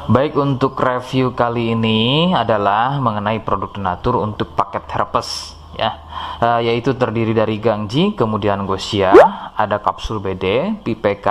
Baik, untuk review kali ini adalah mengenai produk Denatur untuk paket herpes ya, yaitu terdiri dari Gangji, kemudian Gosia, ada kapsul BD, PPK,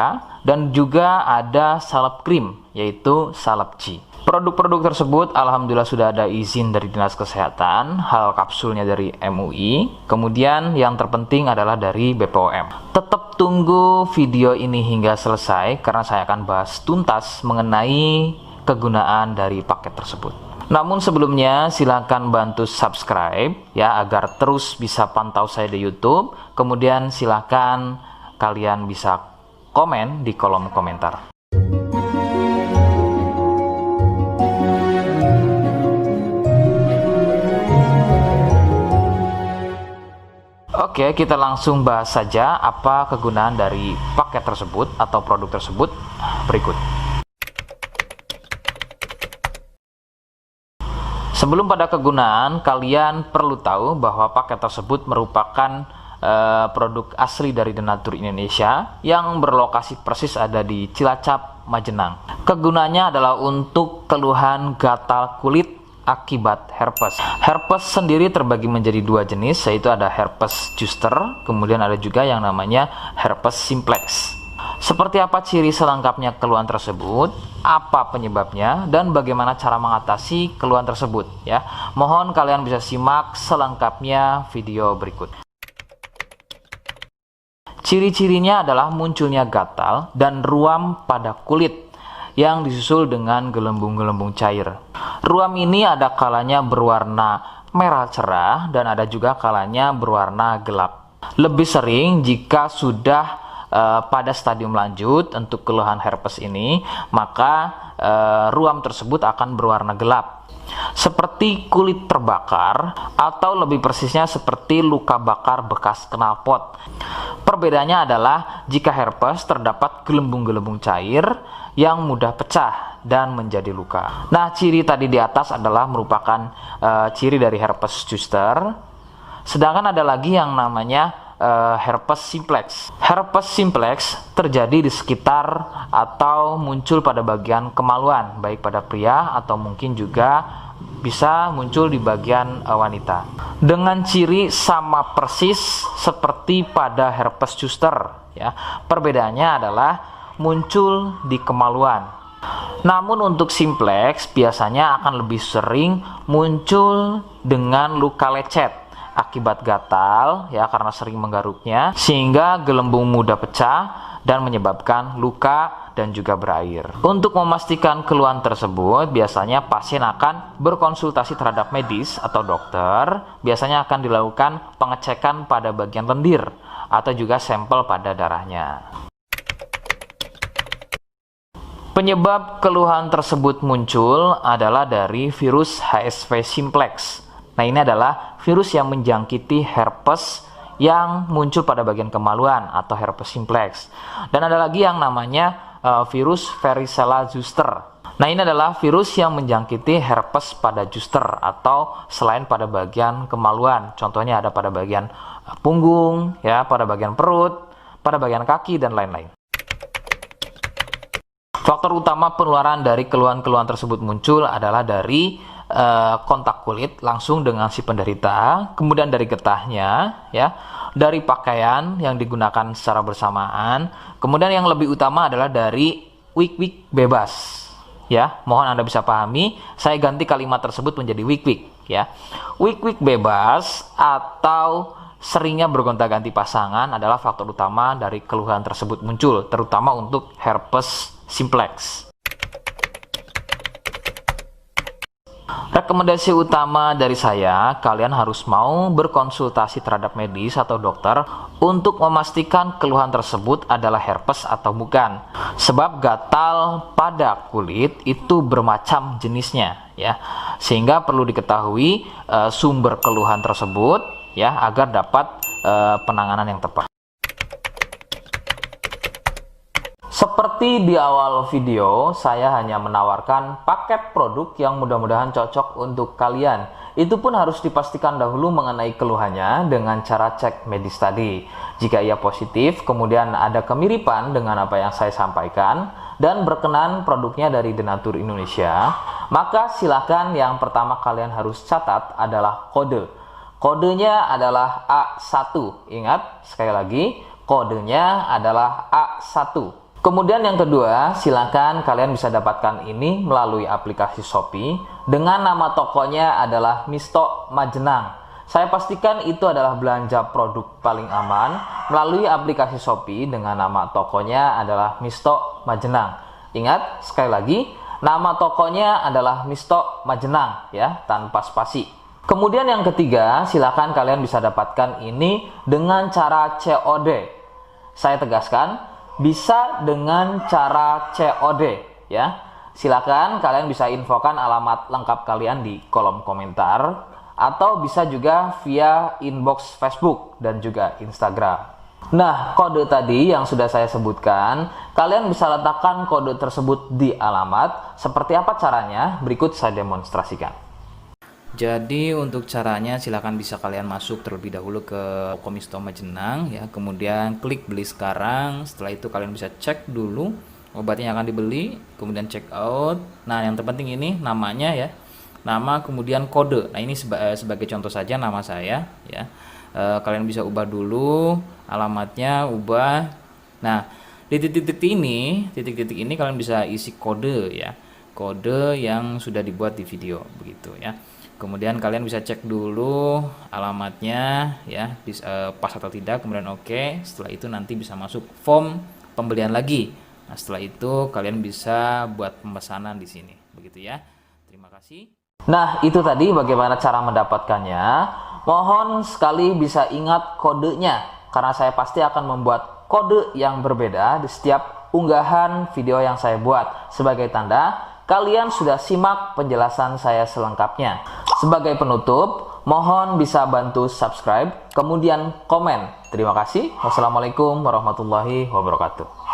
dan juga ada salep krim yaitu salep G. Produk-produk tersebut alhamdulillah sudah ada izin dari Dinas Kesehatan, hal kapsulnya dari MUI, kemudian yang terpenting adalah dari BPOM. Tetap tunggu video ini hingga selesai karena saya akan bahas tuntas mengenai kegunaan dari paket tersebut. Namun sebelumnya silahkan bantu subscribe ya agar terus bisa pantau saya di YouTube. Kemudian silahkan kalian bisa komen di kolom komentar. Oke, kita langsung bahas saja apa kegunaan dari paket tersebut atau produk tersebut berikut. Sebelum pada kegunaan, kalian perlu tahu bahwa paket tersebut merupakan produk asli dari Denatur Indonesia yang berlokasi persis ada di Cilacap, Majenang. Kegunaannya adalah untuk keluhan gatal kulit akibat herpes. Herpes sendiri terbagi menjadi dua jenis, yaitu ada herpes zoster, kemudian ada juga yang namanya herpes simplex. Seperti apa ciri selengkapnya keluhan tersebut, apa penyebabnya, dan bagaimana cara mengatasi keluhan tersebut ya. Mohon kalian bisa simak selengkapnya video berikut. Ciri-cirinya adalah munculnya gatal dan ruam pada kulit yang disusul dengan gelembung-gelembung cair. Ruam ini ada kalanya berwarna merah cerah dan ada juga kalanya berwarna gelap. Lebih sering jika sudah pada stadium lanjut untuk keluhan herpes ini, maka ruam tersebut akan berwarna gelap seperti kulit terbakar atau lebih persisnya seperti luka bakar bekas knalpot. Perbedaannya adalah jika herpes terdapat gelembung-gelembung cair yang mudah pecah dan menjadi luka. Nah, ciri tadi di atas adalah merupakan ciri dari herpes zoster. Sedangkan ada lagi yang namanya herpes simplex. Herpes simplex terjadi di sekitar atau muncul pada bagian kemaluan, baik pada pria atau mungkin juga bisa muncul di bagian wanita. Dengan ciri sama persis seperti pada herpes zoster ya. Perbedaannya adalah muncul di kemaluan. Namun untuk simplex biasanya akan lebih sering muncul dengan luka lecet akibat gatal ya, karena sering menggaruknya sehingga gelembung mudah pecah dan menyebabkan luka dan juga berair. Untuk memastikan keluhan tersebut biasanya pasien akan berkonsultasi terhadap medis atau dokter. Biasanya akan dilakukan pengecekan pada bagian lendir atau juga sampel pada darahnya. Penyebab keluhan tersebut muncul adalah dari virus HSV simplex. Nah, ini adalah virus yang menjangkiti herpes yang muncul pada bagian kemaluan atau herpes simplex. Dan ada lagi yang namanya virus varicella zoster. Nah, ini adalah virus yang menjangkiti herpes pada zoster atau selain pada bagian kemaluan. Contohnya ada pada bagian punggung, ya, pada bagian perut, pada bagian kaki, dan lain-lain. Faktor utama penularan dari keluhan-keluhan tersebut muncul adalah dari kontak kulit langsung dengan si penderita, kemudian dari getahnya ya, dari pakaian yang digunakan secara bersamaan, kemudian yang lebih utama adalah dari wik-wik bebas ya. Mohon Anda bisa pahami, saya ganti kalimat tersebut menjadi wik-wik ya. Wik-wik bebas atau seringnya bergonta-ganti pasangan adalah faktor utama dari keluhan tersebut muncul, terutama untuk herpes simplex. Rekomendasi utama dari saya, kalian harus mau berkonsultasi terhadap medis atau dokter untuk memastikan keluhan tersebut adalah herpes atau bukan. Sebab gatal pada kulit itu bermacam jenisnya ya. Sehingga perlu diketahui sumber keluhan tersebut ya agar dapat penanganan yang tepat. Seperti di awal video, saya hanya menawarkan paket produk yang mudah-mudahan cocok untuk kalian itu pun harus dipastikan dahulu mengenai keluhannya dengan cara cek medis tadi. Jika ia positif, kemudian ada kemiripan dengan apa yang saya sampaikan, dan berkenan produknya dari Denatur Indonesia, maka silakan yang pertama kalian harus catat adalah kode. Kodenya adalah A1. Ingat, sekali lagi, kodenya adalah A1. Kemudian yang kedua, silakan kalian bisa dapatkan ini melalui aplikasi Shopee dengan nama tokonya adalah Misto Majenang. Saya pastikan itu adalah belanja produk paling aman melalui aplikasi Shopee dengan nama tokonya adalah Misto Majenang. Ingat, sekali lagi, nama tokonya adalah Misto Majenang ya, tanpa spasi. Kemudian yang ketiga, silakan kalian bisa dapatkan ini dengan cara COD. Saya tegaskan, bisa dengan cara COD ya. Silakan kalian bisa infokan alamat lengkap kalian di kolom komentar atau bisa juga via inbox Facebook dan juga Instagram. Nah, kode tadi yang sudah saya sebutkan, kalian bisa letakkan kode tersebut di alamat. Seperti apa caranya? Berikut saya demonstrasikan. Jadi untuk caranya silakan bisa kalian masuk terlebih dahulu ke Misto Majenang ya, kemudian klik beli sekarang. Setelah itu kalian bisa cek dulu obatnya yang akan dibeli, kemudian check out. Nah, yang terpenting ini namanya ya, nama kemudian kode. Nah, ini sebagai contoh saja nama saya ya. Kalian bisa ubah dulu alamatnya, ubah. Nah, di titik-titik ini kalian bisa isi kode ya, kode yang sudah dibuat di video begitu ya. Kemudian kalian bisa cek dulu alamatnya ya, pas atau tidak, kemudian oke. Setelah itu nanti bisa masuk form pembelian lagi. Nah, setelah itu kalian bisa buat pemesanan di sini begitu ya. Terima kasih. Nah, itu tadi bagaimana cara mendapatkannya. Mohon sekali bisa ingat kodenya, karena saya pasti akan membuat kode yang berbeda di setiap unggahan video yang saya buat sebagai tanda kalian sudah simak penjelasan saya selengkapnya. Sebagai penutup, mohon bisa bantu subscribe, kemudian komen. Terima kasih. Wassalamualaikum warahmatullahi wabarakatuh.